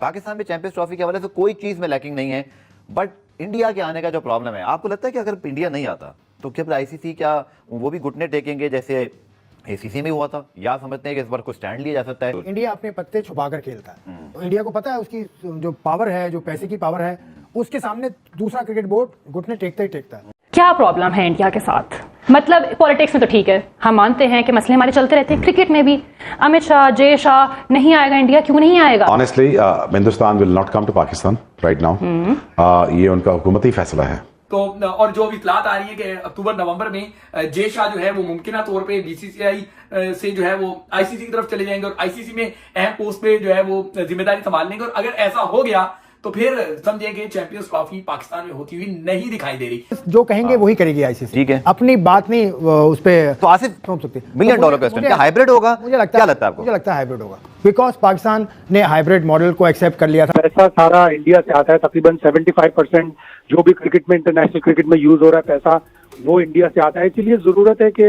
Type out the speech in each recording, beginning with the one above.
पाकिस्तान में champions trophy के हवाले से कोई चीज़ में लैकिंग नहीं है, बट इंडिया के आने का जो प्रॉब्लम है, आपको लगता है कि अगर इंडिया नहीं आता तो क्या आईसीसी क्या वो भी घुटने टेकेंगे जैसे एसीसी में हुआ था, या समझते हैं कि इस बार कुछ स्टैंड लिया जा सकता है? इंडिया अपने पत्ते छुपा कर खेलता है, तो इंडिया को पता है उसकी जो पावर है, जो पैसे की पावर है, उसके सामने दूसरा क्रिकेट बोर्ड घुटने टेकता ही टेकता है। क्या प्रॉब्लम है इंडिया के साथ? मतलब पॉलिटिक्स में तो ठीक है, हम मानते हैं कि मसले हमारे चलते रहते हैं, क्रिकेट में भी अमित शाह, जय शाह नहीं आएगा इंडिया, क्यों नहीं आएगा? Honestly Hindustan will not come to Pakistan right now. ये उनका हुकूमती फैसला है। तो और जो अभी इतलात आ रही है कि अक्टूबर नवंबर में जय शाह जो है वो मुमकिन तौर पे बीसीसीआई से जो है वो आईसीसी की तरफ चले जाएंगे और आईसीसी में अहम पोस्ट पे जो है वो जिम्मेदारी संभाल लेंगे। और अगर ऐसा हो गया तो फिर समझें कि चैंपियंस ट्रॉफी पाकिस्तान में होती हुई नहीं दिखाई दे रही। जो कहेंगे वही करेगी आईसीसी, ठीक है, अपनी बात नहीं उस पे तो आसिफ थोप सकती। मिलियन डॉलर क्वेश्चन, क्या हाइब्रिड होगा? मुझे लगता क्या लगता है आपको? मुझे लगता है हाइब्रिड होगा, बिकॉज पाकिस्तान ने हाइब्रिड मॉडल को एक्सेप्ट कर लिया था। पैसा सारा इंडिया से आता है, तकरीबन 75% जो भी क्रिकेट में, इंटरनेशनल क्रिकेट में यूज हो रहा है पैसा, वो इंडिया से आता है। इसलिए जरूरत है कि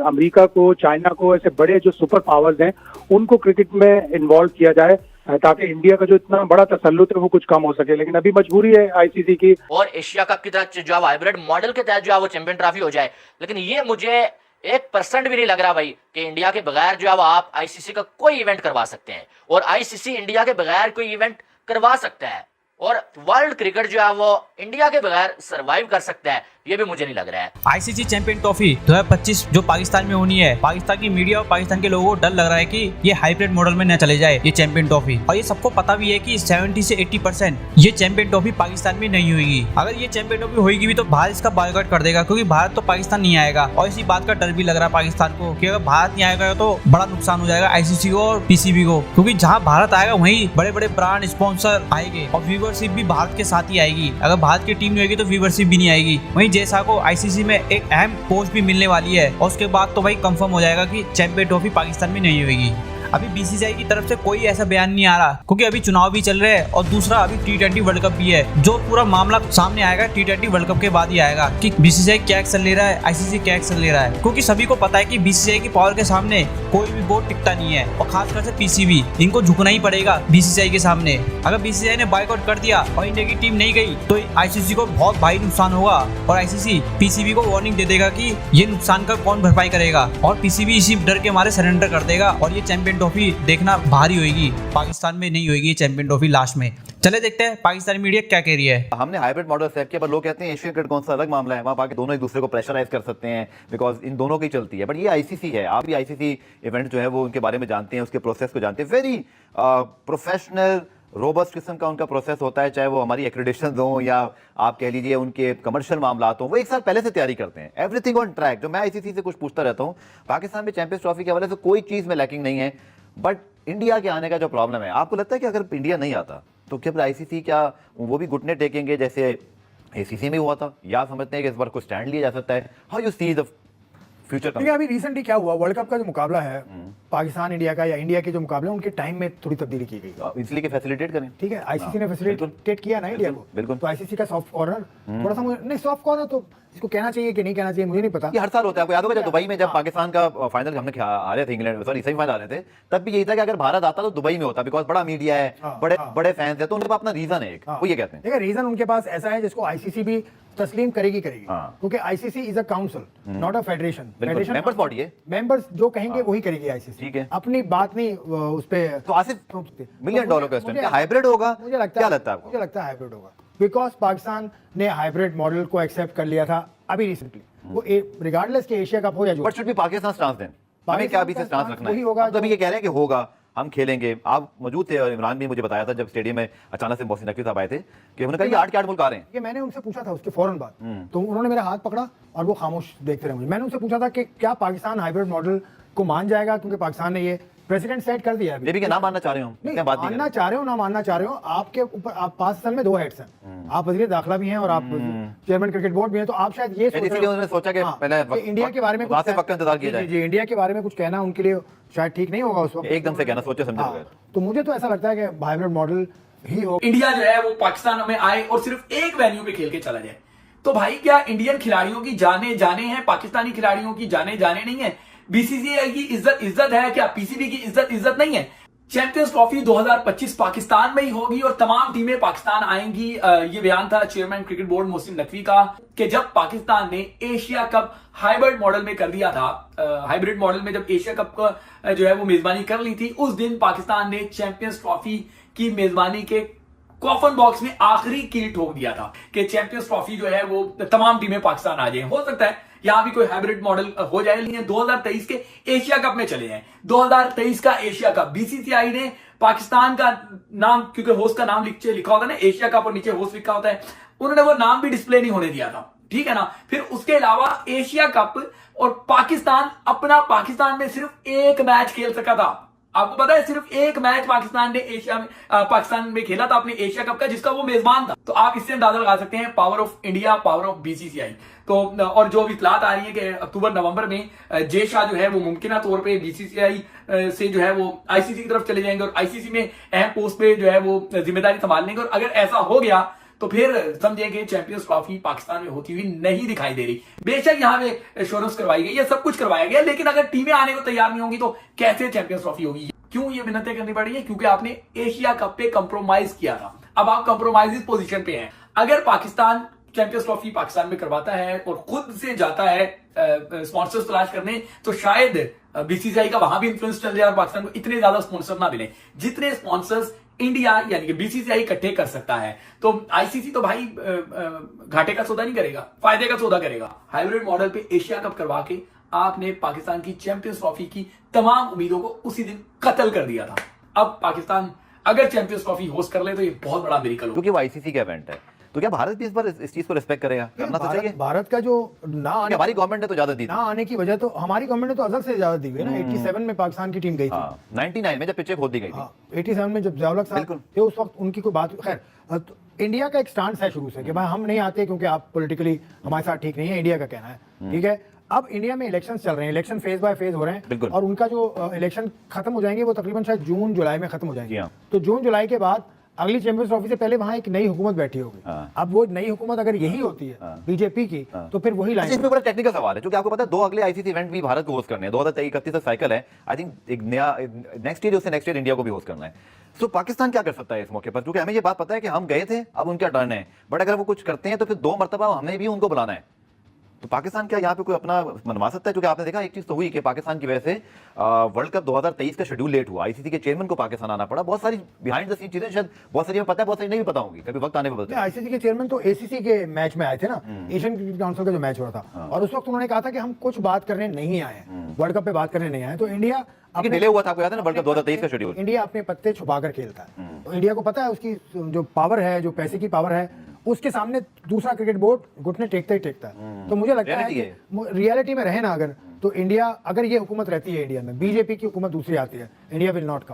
अमेरिका को, चाइना को, ऐसे बड़े जो सुपर पावर्स हैं उनको क्रिकेट में इन्वॉल्व किया जाए, ताकि इंडिया का जो इतना बड़ा तसल्लुत है वो कुछ कम हो सके। लेकिन अभी मजबूरी है आईसीसी की। और एशिया कप की तरह जो हाइब्रिड मॉडल के तहत जो है वो चैंपियन ट्रॉफी हो जाए, लेकिन ये मुझे 1% भी नहीं लग रहा भाई कि इंडिया के बगैर जो है वो आप आईसीसी का कोई इवेंट करवा सकते हैं, और आईसीसी इंडिया के बगैर कोई इवेंट करवा सकता है, और वर्ल्ड क्रिकेट जो है वो इंडिया के बगैर सरवाइव कर सकता है, ये भी मुझे नहीं लग रहा है। आईसीसी चैंपियन ट्रॉफी 2025 जो पाकिस्तान में होनी है, पाकिस्तान की मीडिया और पाकिस्तान के लोगों को डर लग रहा है कि ये हाइब्रिड मॉडल में न चले जाए ये चैंपियन ट्रॉफी, और ये सबको पता भी है कि 70 से 80% ये चैंपियन ट्रॉफी पाकिस्तान में नहीं होगी। अगर ये चैंपियन ट्रॉफी होगी भी तो भारत इसका बायकॉट कर देगा, क्योंकि भारत तो पाकिस्तान नहीं आएगा, और इसी बात का डर भी लग रहा है पाकिस्तान को कि अगर भारत नहीं आएगा तो बड़ा नुकसान हो जाएगा आईसीसी को और पीसीबी को, क्योंकि जहाँ भारत आएगा वहीं बड़े बड़े ब्रांड स्पॉन्सर आएंगे और व्यूवरशिप भी भारत के साथ ही आएगी। अगर भारत की टीम नहीं होगी तो व्यूवरशिप भी नहीं आएगी। वहीं जैसा को आईसीसी में एक अहम पोस्ट भी मिलने वाली है, और उसके बाद तो भाई कंफर्म हो जाएगा कि चैंपियन ट्रॉफी पाकिस्तान में नहीं होगी। अभी बीसीसीआई की तरफ से कोई ऐसा बयान नहीं आ रहा, क्योंकि अभी चुनाव भी चल रहे हैं, और दूसरा अभी T20 वर्ल्ड कप भी है, जो पूरा मामला सामने आएगा T20 वर्ल्ड कप के बाद ही आएगा कि बीसीसीआई क्या एक्शन ले रहा है, आईसीसी क्या एक्शन ले रहा है, क्योंकि सभी को पता है कि बीसीसीआई की पावर के सामने कोई भी बोर्ड टिकता नहीं है, और खासकर से पीसीबी, इनको झुकना ही पड़ेगा बीसीसीआई के सामने। अगर बीसीसीआई ने बायकॉट कर दिया और इंडिया की टीम नहीं गई तो आईसीसी को बहुत भारी नुकसान होगा, और आईसीसी पीसीबी को वार्निंग दे देगा कि ये नुकसान का कौन भरपाई करेगा, और पीसीबी इसी डर के मारे सरेंडर कर देगा, और ये चैंपियन ट्रॉफी देखना भारी होगी, पाकिस्तान में नहीं होगी चैंपियन ट्रॉफी लास्ट में। चले देखते हैं पाकिस्तानी मीडिया क्या कह रही है। हमने हाइब्रिड मॉडल सेट किया, पर लोग कहते हैं एशियन क्रिकेट कौन सा अलग मामला है, वहाँ पाके दोनों एक दूसरे को प्रेशराइज कर सकते हैं, बिकॉज इन दोनों की चलती है। बट ये आईसीसी है, आप भी आईसीसी इवेंट जो है वो उनके बारे में जानते हैं, उसके प्रोसेस को जानते हैं। वेरी प्रोफेशनल रोबस्ट किस्म का उनका प्रोसेस होता है, चाहे वो हमारी एक्रेडिटेशन हो या आप कह लीजिए उनके कमर्शियल मामला हो, वो एक साल पहले से तैयारी करते हैं, एवरीथिंग ऑन ट्रैक। जो मैं आईसीसी से कुछ पूछता रहता हूँ, पाकिस्तान में चैंपियंस ट्रॉफी के हवाले से कोई चीज़ में लैकिंग नहीं है, बट इंडिया के आने का जो प्रॉब्लम है, आपको लगता है कि अगर इंडिया नहीं आता तो क्या आईसीसी क्या वो भी घुटने टेकेंगे जैसे एसीसी में हुआ था, या समझते हैं कि इस बार कुछ स्टैंड लिया जा सकता है? How you see the future? ठीक है, अभी रिसेंटली क्या हुआ, वर्ल्ड कप का जो मुकाबला है पाकिस्तान इंडिया का, या इंडिया के जो मुकाबले उनके टाइम में थोड़ी तब्दीली की गई, इसलिए कि फैसिलिटेट करें। ठीक है, आईसीसी ने फैसिलिटेट किया ना इंडिया को, बिल्कुल। तो आईसीसी का सॉफ्ट कॉर्नर थोड़ा सा नहीं, सॉफ्ट कॉर्नर तो इसको कहना चाहिए कि नहीं कहना चाहिए मुझे नहीं पता। ये हर साल होता है, आपको याद होगा जब दुबई में जब पाकिस्तान का फाइनल हमने आ रहे थे, इंग्लैंड सॉरी सेमीफाइनल आ रहे थे, तब भी यही था कि अगर भारत आता तो दुबई में होता, बिकॉज बड़ा मीडिया है, बड़े फैंस है, तो उनके पास अपना रीजन है एक, वो ये कहते हैं। देखिए, रीजन उनके पास ऐसा है जिसको आईसीसी भी तस्लीम करेगी, क्योंकि ICC is a council, not a federation. Federation members body है, मेंबर्स जो कहेंगे वही करेगी आईसीसी, ठीक है, अपनी बात नहीं उस पे। तो आसिफ मिलियन डॉलर क्वेश्चन, क्या हाइब्रिड होगा? मुझे लगता क्या है, लगता है आपको? मुझे लगता है हाइब्रिड होगा, बिकॉज पाकिस्तान ने हाइब्रिड मॉडल को एक्सेप्ट कर लिया था अभी रिसेंटली, वो रिगार्डलेस के एशिया कप हो या जो, but should be Pakistan stance then, हमें क्या अभी से स्टांस रखना है? होगा तो अभी ये कह रहे हैं कि होगा, हम खेलेंगे। आप मौजूद थे और इमरान भी मुझे बताया था जब स्टेडियम में अचानक से मोहसिन नकवी साहब आए थे कि उन्होंने कहा ये 8 के 8 मुल्क आ रहे हैं। ये मैंने उनसे पूछा था उसके फौरन बाद, तो उन्होंने मेरा हाथ पकड़ा और वो खामोश देखते रहे मुझे। मैंने उनसे पूछा था कि क्या पाकिस्तान हाइब्रिड मॉडल को मान जाएगा, क्योंकि पाकिस्तान ने ये प्रेसिडेंट सेट कर दिया है। ये भी क्या ना मानना चाह रहे हो? नहीं, मानना चाह रहे हो ना मानना चाह रहे हो, आपके ऊपर, आप पास असल में 2 हेड्स हैं, आप वजीर दाखिला भी हैं और आप चेयरमैन क्रिकेट बोर्ड भी हैं, तो आप शायद ये उन्होंने सोचा कि पहले इंडिया के बारे में वक्त इंतजार किया जाए। जी, इंडिया के बारे में कुछ कहना उनके लिए शायद ठीक नहीं होगा उस वक्त, एकदम से कहना सोचे समझे बगैर। तो मुझे तो ऐसा लगता है कि हाइब्रिड मॉडल ही हो। इंडिया जो है वो पाकिस्तान में आए और सिर्फ एक वेन्यू पे खेल के चला जाए, तो भाई क्या इंडियन खिलाड़ियों की जाने जाने हैं, पाकिस्तानी खिलाड़ियों की जाने जाने नहीं है? बीसीसीआई की इज्जत है क्या? पीसीबी की इज्जत नहीं है? चैंपियंस ट्रॉफी 2025 पाकिस्तान में ही होगी और तमाम टीमें पाकिस्तान आएंगी। ये बयान था chairman cricket board Mohsin Naqvi का कि जब पाकिस्तान ने एशिया कप हाइब्रिड मॉडल में कर दिया था, हाइब्रिड मॉडल में जब एशिया कप का जो है वो मेजबानी कर ली थी, उस दिन पाकिस्तान ने चैंपियंस ट्रॉफी की मेजबानी के कॉफन बॉक्स में आखिरी कील ठोक दिया था कि चैंपियंस ट्रॉफी जो है वो तमाम टीमें पाकिस्तान आ जाए। हो सकता है यहां भी कोई हाइब्रिड मॉडल हो जाए, लेकिन 2023 के एशिया कप में चले जाएं। 2023 का एशिया कप बीसीसीआई ने पाकिस्तान का नाम, क्योंकि होस्ट का नाम नीचे लिखा होता है ना, एशिया कप और नीचे होस्ट लिखा होता है, उन्होंने वो नाम भी डिस्प्ले नहीं होने दिया था, ठीक है ना। फिर उसके अलावा एशिया कप और पाकिस्तान में सिर्फ एक मैच खेल सका था। आपको पता है सिर्फ एक मैच पाकिस्तान में खेला था अपने एशिया कप का, जिसका वो मेजबान था। तो आप इससे अंदाजा लगा सकते हैं power of India, power of BCCI. तो और जो इतलात आ रही है कि अक्टूबर नवंबर में जय शाह जो है वो मुमकिन तौर पे बीसीसीआई से जो है वो आईसीसी की तरफ चले जाएंगे और आईसीसी में अहम पोस्ट पे जो है वो जिम्मेदारी संभाल लेंगे। और अगर ऐसा हो गया तो फिर समझें कि चैंपियंस ट्रॉफी पाकिस्तान में होती हुई नहीं दिखाई दे रही। बेशक यहाँ पे शोरस करवाई गई, ये सब कुछ करवाया गया, लेकिन अगर टीमें आने को तैयार नहीं होंगी तो कैसे चैंपियंस ट्रॉफी होगी? क्यों ये मिन्नतें करनी पड़ी है? क्योंकि आपने एशिया कप पे कंप्रोमाइज किया था। अब आप कंप्रोमाइज पोजीशन पे हैं। अगर पाकिस्तान चैंपियंस ट्रॉफी पाकिस्तान में करवाता है और खुद से जाता है स्पॉन्सर्स तलाश करने, तो शायद बीसीसीआई का वहां भी इंफ्लुएंस चल जाए और पाकिस्तान को इतने ज्यादा स्पॉन्सर ना मिले जितने स्पॉन्सर्स इंडिया यानी कि बीसीसीआई इकट्ठे कर सकता है। तो आईसीसी तो भाई घाटे का सौदा नहीं करेगा, फायदे का सौदा करेगा। हाइब्रिड मॉडल पे एशिया कप करवा के आपने पाकिस्तान की चैंपियंस ट्रॉफी की तमाम उम्मीदों को उसी दिन कत्ल कर दिया था। अब पाकिस्तान अगर चैंपियंस ट्रॉफी होस्ट कर ले तो ये बहुत बड़ा मिरेकल होगा, क्योंकि वो आईसीसी का इवेंट है। तो क्या भारत भी इस बार इस चीज को रिस्पेक्ट करेगा? करना तो चाहिए। भारत का जो ना आने, हमारी गवर्नमेंट ने तो ज्यादा दी ना आने की वजह तो हमारी गवर्नमेंट ने तो अजल से ज्यादा दी हुई है ना। 87 में पाकिस्तान की टीम गई थी। 99 में जब पिछे खोद दी गई थी। 87 में जब ज़ियाउल हक साहब थे उस वक्त उनकी कोई बात, खैर तो इंडिया का एक स्टांस है शुरू से कि भाई हम नहीं आते क्योंकि आप पॉलिटिकली हमारे साथ ठीक नहीं है, इंडिया का कहना है, ठीक है। अब इंडिया में इलेक्शन चल रहे हैं, इलेक्शन फेज बाय फेज हो रहे हैं और उनका जो इलेक्शन खत्म हो जाएंगे वो तकरीबन शायद जून जुलाई में खत्म हो जाएंगे। तो जून जुलाई के बाद अगली चैंपियंस ट्रॉफी से पहले वहां एक नई हुकूमत बैठी होगी। अब वो नई हुकूमत अगर यही होती है बीजेपी की, तो फिर वही लाइन। इसमें बड़ा टेक्निकल सवाल है, क्योंकि आपको पता है 2 अगले आईसीसी इवेंट भी भारत को होस्ट करने हैं। 2031 तक साइकिल है। आई थिंक एक नया नेक्स्ट ईयर, उससे नेक्स्ट ईयर इंडिया को भी होस्ट करना है। सो पाकिस्तान क्या कर सकता है इस मौके पर? क्योंकि हमें ये बात पता है कि हम गए थे, अब उनका टर्न है, बट अगर वो कुछ करते हैं तो फिर 2 मरतबा हमें भी उनको बुलाना है। तो पाकिस्तान क्या यहाँ पे कोई अपना मनवा सकता है? क्योंकि आपने देखा एक चीज तो हुई कि पाकिस्तान की वजह से वर्ल्ड कप 2023 का शेड्यूल लेट हुआ। आईसीसी के चेयरमैन को पाकिस्तान आना पड़ा। बहुत सारी बिहाइंड द सीन चीजें शायद बहुत सारी पता है, बहुत सारी नहीं भी पता होंगी, कभी वक्त आने पर पता। आईसीसी के चेयरमैन तो एसीसी के मैच में आए थे ना, एशियन क्रिकेट काउंसिल का जो मैच हो रहा था, और उस वक्त उन्होंने कहा था कि हम कुछ बात करने नहीं आए, वर्ल्ड कप पे बात करने नहीं आए। तो इंडिया डिले हुआ था, आपको याद है ना, वर्ल्ड कप 2023 का शेड्यूल। इंडिया अपने पत्ते छुपाकर खेलता है। तो इंडिया को पता है उसकी जो पावर है, जो पैसे की पावर है, उसके सामने दूसरा क्रिकेट बोर्ड घुटने टेकता ही टेकता है। तो मुझे लगता है कि रियलिटी में रहे ना अगर, तो इंडिया, अगर ये हुकूमत रहती है इंडिया में, बीजेपी की हुकूमत दूसरी आती है, इंडिया विल नॉट कम।